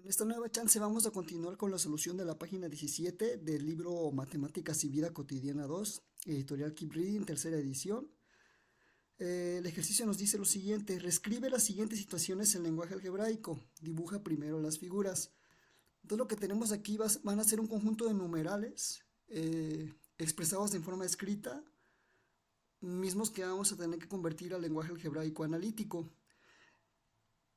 En esta nueva chance vamos a continuar con la solución de la página 17 del libro Matemáticas y Vida Cotidiana 2, editorial Keep Reading, tercera edición. El ejercicio nos dice lo siguiente: reescribe las siguientes situaciones en lenguaje algebraico, dibuja primero las figuras. Entonces lo que tenemos aquí van a ser un conjunto de numerales expresados en forma escrita, mismos que vamos a tener que convertir al lenguaje algebraico analítico.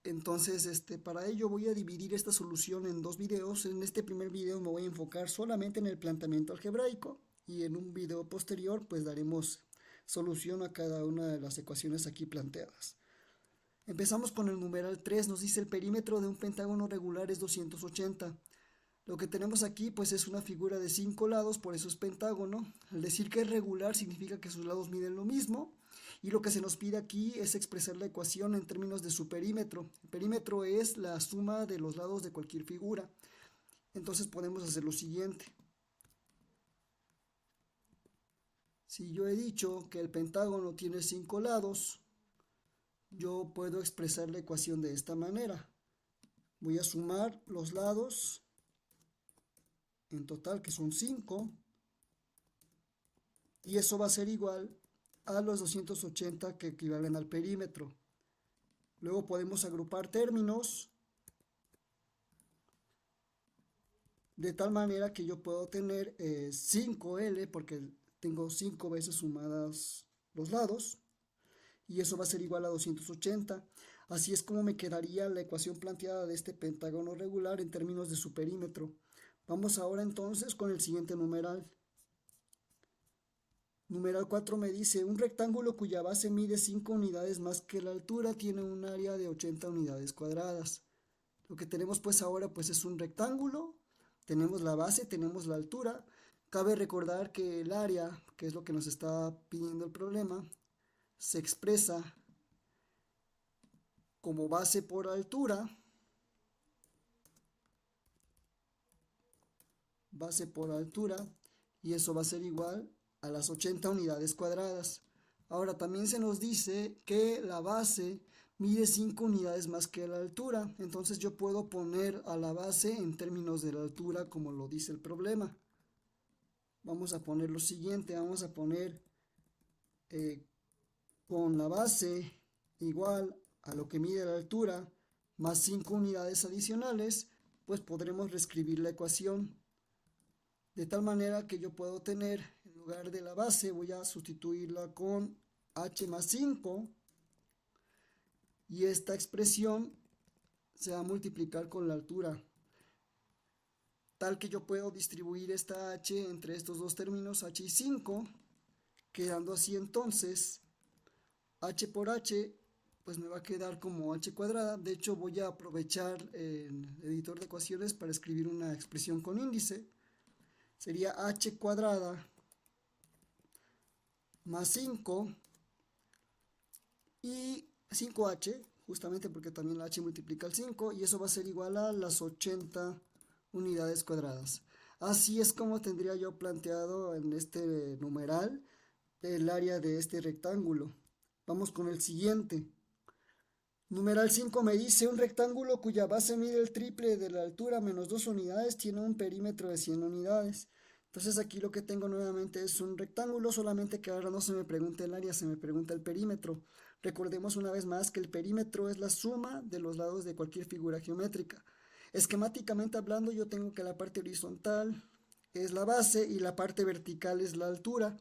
Entonces, para ello voy a dividir esta solución en dos videos. En este primer video me voy a enfocar solamente en el planteamiento algebraico y en un video posterior pues daremos solución a cada una de las ecuaciones aquí planteadas. Empezamos con el numeral 3, nos dice el perímetro de un pentágono regular es 280. Lo que tenemos aquí pues es una figura de 5 lados, por eso es pentágono. Al decir que es regular significa que sus lados miden lo mismo. Y lo que se nos pide aquí es expresar la ecuación en términos de su perímetro. El perímetro es la suma de los lados de cualquier figura. Entonces podemos hacer lo siguiente. Si yo he dicho que el pentágono tiene 5 lados, yo puedo expresar la ecuación de esta manera. Voy a sumar los lados en total, que son 5, y eso va a ser igual a los 280 que equivalen al perímetro. Luego podemos agrupar términos de tal manera que yo puedo tener 5L, porque tengo 5 veces sumadas los lados, y eso va a ser igual a 280. Así es como me quedaría la ecuación planteada de este pentágono regular en términos de su perímetro. Vamos ahora entonces con el siguiente numeral. Numeral 4 me dice, un rectángulo cuya base mide 5 unidades más que la altura tiene un área de 80 unidades cuadradas. Lo que tenemos pues ahora pues es un rectángulo, tenemos la base, tenemos la altura. Cabe recordar que el área, que es lo que nos está pidiendo el problema, se expresa como base por altura, y eso va a ser igual a las 80 unidades cuadradas. Ahora también se nos dice que la base mide 5 unidades más que la altura, entonces yo puedo poner a la base en términos de la altura como lo dice el problema. Vamos a poner lo siguiente, vamos a poner con la base igual a lo que mide la altura más 5 unidades adicionales, pues podremos reescribir la ecuación de tal manera que yo puedo tener, en lugar de la base, voy a sustituirla con h más 5, y esta expresión se va a multiplicar con la altura, tal que yo puedo distribuir esta h entre estos dos términos, h y 5, quedando así entonces h por h, pues me va a quedar como h cuadrada. De hecho voy a aprovechar el editor de ecuaciones para escribir una expresión con índice. Sería h cuadrada más 5 y 5h, justamente porque también la h multiplica el 5, y eso va a ser igual a las 80 unidades cuadradas. Así es como tendría yo planteado en este numeral el área de este rectángulo. Vamos con el siguiente. Numeral 5 me dice, un rectángulo cuya base mide el triple de la altura menos 2 unidades tiene un perímetro de 100 unidades. Entonces aquí lo que tengo nuevamente es un rectángulo, solamente que ahora no se me pregunta el área, se me pregunta el perímetro. Recordemos una vez más que el perímetro es la suma de los lados de cualquier figura geométrica. Esquemáticamente hablando, yo tengo que la parte horizontal es la base y la parte vertical es la altura.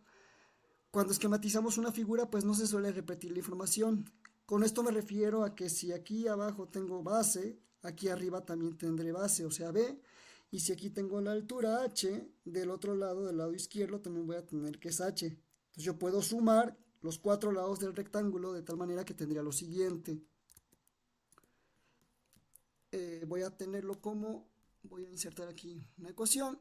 Cuando esquematizamos una figura, pues no se suele repetir la información. Con esto me refiero a que si aquí abajo tengo base, aquí arriba también tendré base, o sea B. Y si aquí tengo la altura h, del otro lado, del lado izquierdo, también voy a tener que es h. Entonces yo puedo sumar los 4 lados del rectángulo de tal manera que tendría lo siguiente. Voy a tenerlo como, voy a insertar aquí una ecuación.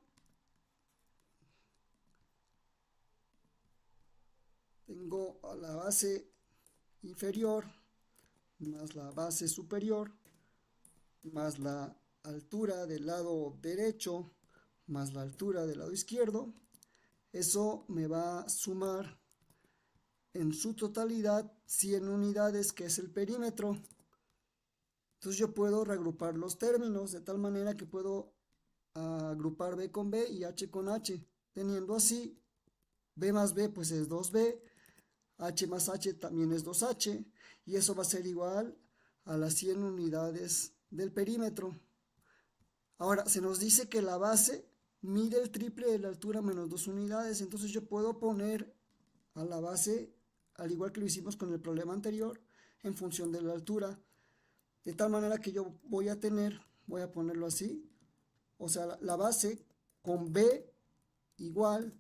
Tengo a la base inferior más la base superior más la altura del lado derecho más la altura del lado izquierdo. Eso me va a sumar en su totalidad 100 unidades, que es el perímetro. Entonces yo puedo reagrupar los términos de tal manera que puedo agrupar B con B y H con H, teniendo así B más B pues es 2B, H más H también es 2H, y eso va a ser igual a las 100 unidades del perímetro. Ahora, se nos dice que la base mide el triple de la altura menos 2 unidades, entonces yo puedo poner a la base, al igual que lo hicimos con el problema anterior, en función de la altura, de tal manera que yo voy a tener, voy a ponerlo así, o sea, la base con B igual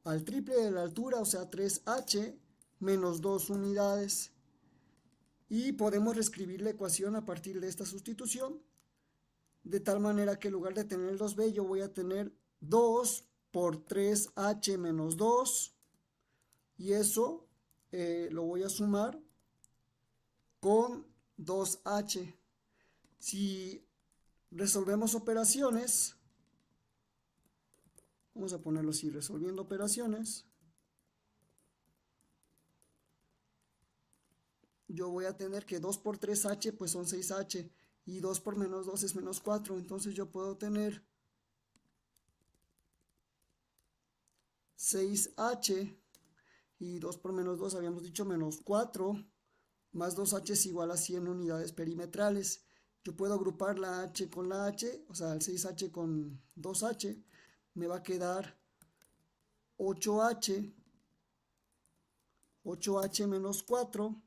al triple de la altura, o sea, 3H menos 2 unidades. Y podemos reescribir la ecuación a partir de esta sustitución, de tal manera que en lugar de tener el 2B, yo voy a tener 2 por 3H menos 2, y eso lo voy a sumar con 2H. Si resolvemos operaciones, vamos a ponerlo así, resolviendo operaciones, yo voy a tener que 2 por 3H pues son 6H, y 2 por menos 2 es menos 4, entonces yo puedo tener 6H, y 2 por menos 2 habíamos dicho menos 4, más 2H es igual a 100 unidades perimetrales. Yo puedo agrupar la H con la H, o sea, el 6H con 2H, me va a quedar 8H, 8H menos 4,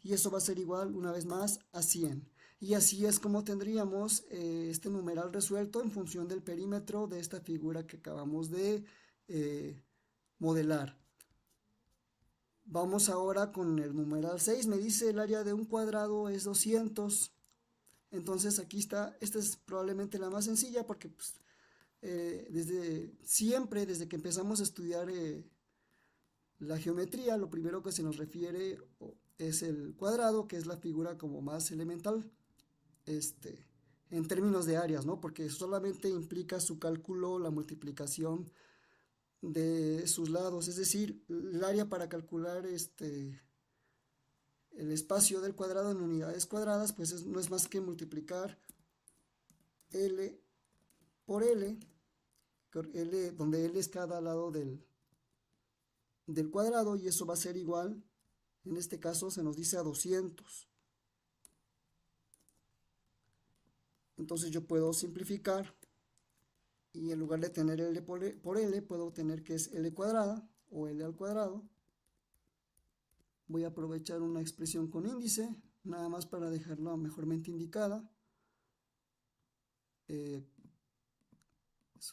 y eso va a ser igual, una vez más, a 100. Y así es como tendríamos este numeral resuelto en función del perímetro de esta figura que acabamos de modelar. Vamos ahora con el numeral 6. Me dice el área de un cuadrado es 200. Entonces aquí está, esta es probablemente la más sencilla porque pues, desde siempre, desde que empezamos a estudiar la geometría, lo primero que se nos refiere es el cuadrado, que es la figura como más elemental, en términos de áreas, ¿no? Porque solamente implica su cálculo, la multiplicación de sus lados, es decir, el área para calcular el espacio del cuadrado en unidades cuadradas, pues no es más que multiplicar L por L, donde L es cada lado del cuadrado, y eso va a ser igual, en este caso se nos dice a 200. Entonces yo puedo simplificar, y en lugar de tener L por L, puedo tener que es L cuadrada o L al cuadrado. Voy a aprovechar una expresión con índice, nada más para dejarla mejormente indicada. Es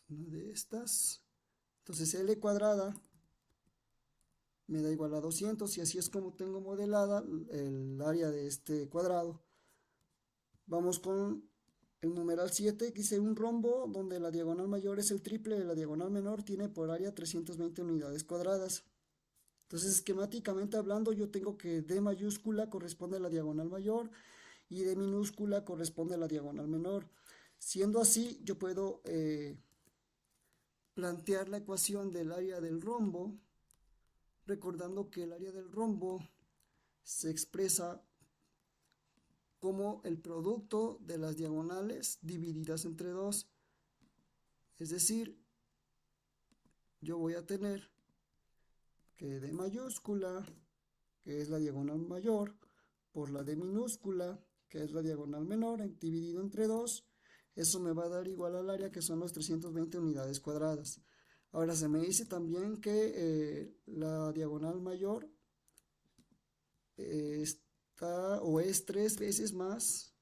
una de estas. Entonces L cuadrada me da igual a 200, y así es como tengo modelada el área de este cuadrado. Vamos con el numeral 7, que dice un rombo donde la diagonal mayor es el triple de la diagonal menor, tiene por área 320 unidades cuadradas. Entonces, esquemáticamente hablando, yo tengo que D mayúscula corresponde a la diagonal mayor y D minúscula corresponde a la diagonal menor. Siendo así, yo puedo plantear la ecuación del área del rombo, recordando que el área del rombo se expresa como el producto de las diagonales divididas entre 2. Es decir, yo voy a tener que D mayúscula, que es la diagonal mayor, por la D minúscula, que es la diagonal menor, dividido entre 2, eso me va a dar igual al área, que son las 320 unidades cuadradas. Ahora se me dice también que la diagonal mayor está o es 3 veces más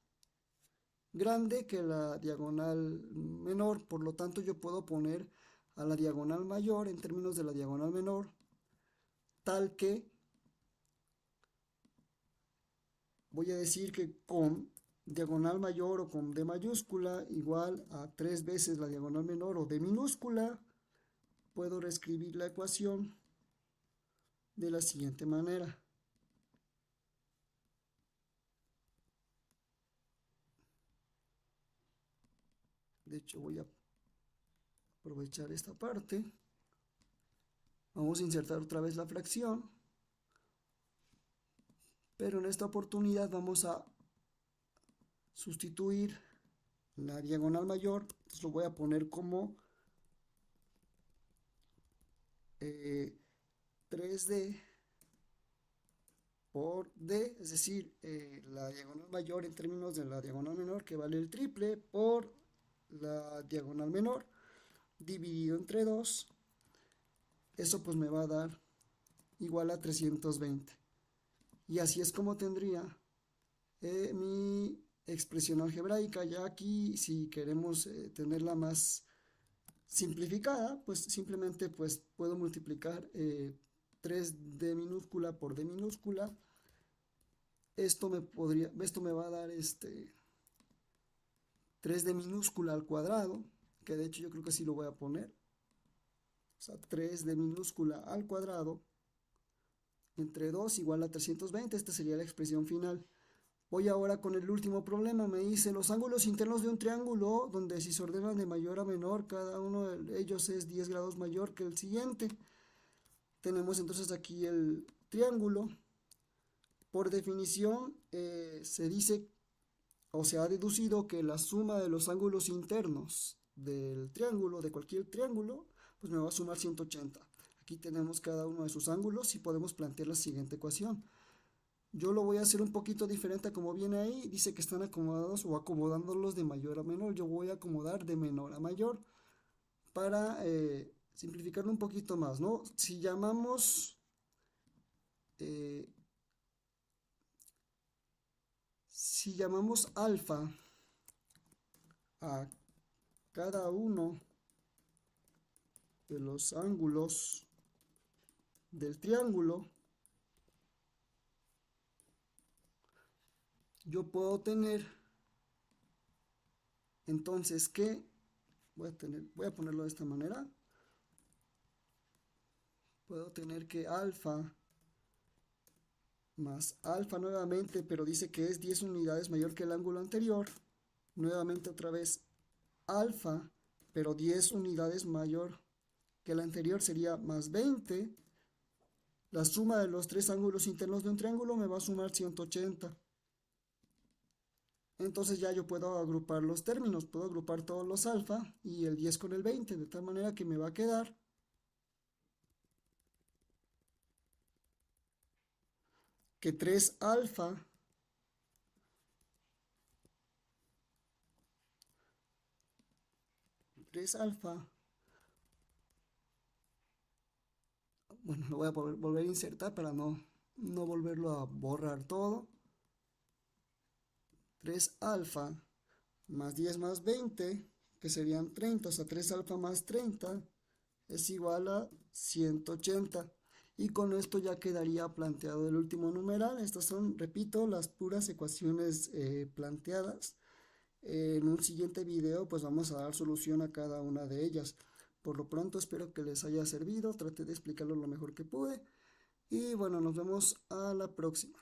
grande que la diagonal menor, por lo tanto yo puedo poner a la diagonal mayor en términos de la diagonal menor, tal que voy a decir que con diagonal mayor o con D mayúscula igual a 3 veces la diagonal menor o D minúscula, puedo reescribir la ecuación de la siguiente manera. De hecho, voy a aprovechar esta parte. Vamos a insertar otra vez la fracción, pero en esta oportunidad vamos a sustituir la diagonal mayor, entonces lo voy a poner como 3D por D, es decir, la diagonal mayor en términos de la diagonal menor, que vale el triple, por la diagonal menor, dividido entre 2. Eso pues me va a dar igual a 320. Y así es como tendría mi expresión algebraica. Ya aquí, si queremos tenerla más simplificada, pues simplemente pues puedo multiplicar 3D minúscula por D minúscula. Esto me va a dar 3D minúscula al cuadrado, que de hecho yo creo que sí lo voy a poner. O sea, 3D minúscula al cuadrado entre 2 igual a 320. Esta sería la expresión final. Voy ahora con el último problema. Me dice los ángulos internos de un triángulo, donde si se ordenan de mayor a menor, cada uno de ellos es 10 grados mayor que el siguiente. Tenemos entonces aquí el triángulo. Por definición, se dice o se ha deducido que la suma de los ángulos internos del triángulo, de cualquier triángulo, pues me va a sumar 180. Aquí tenemos cada uno de sus ángulos y podemos plantear la siguiente ecuación. Yo lo voy a hacer un poquito diferente a como viene ahí. Dice que están acomodados o acomodándolos de mayor a menor. Yo voy a acomodar de menor a mayor para simplificarlo un poquito más, ¿no? Si llamamos alfa a cada uno de los ángulos del triángulo, yo puedo tener entonces que voy a ponerlo de esta manera. Puedo tener que alfa más alfa nuevamente, pero dice que es 10 unidades mayor que el ángulo anterior. Nuevamente otra vez alfa, pero 10 unidades mayor que el anterior, sería más 20. La suma de los tres ángulos internos de un triángulo me va a sumar 180. Entonces ya yo puedo agrupar los términos, puedo agrupar todos los alfa y el 10 con el 20, de tal manera que me va a quedar que 3 alfa bueno, lo voy a volver a insertar para no volverlo a borrar todo. 3 alfa más 10 más 20, que serían 30, o sea, 3 alfa más 30 es igual a 180. Y con esto ya quedaría planteado el último numeral. Estas son, repito, las puras ecuaciones planteadas. En un siguiente video pues vamos a dar solución a cada una de ellas. Por lo pronto espero que les haya servido, traté de explicarlo lo mejor que pude. Y bueno, nos vemos a la próxima.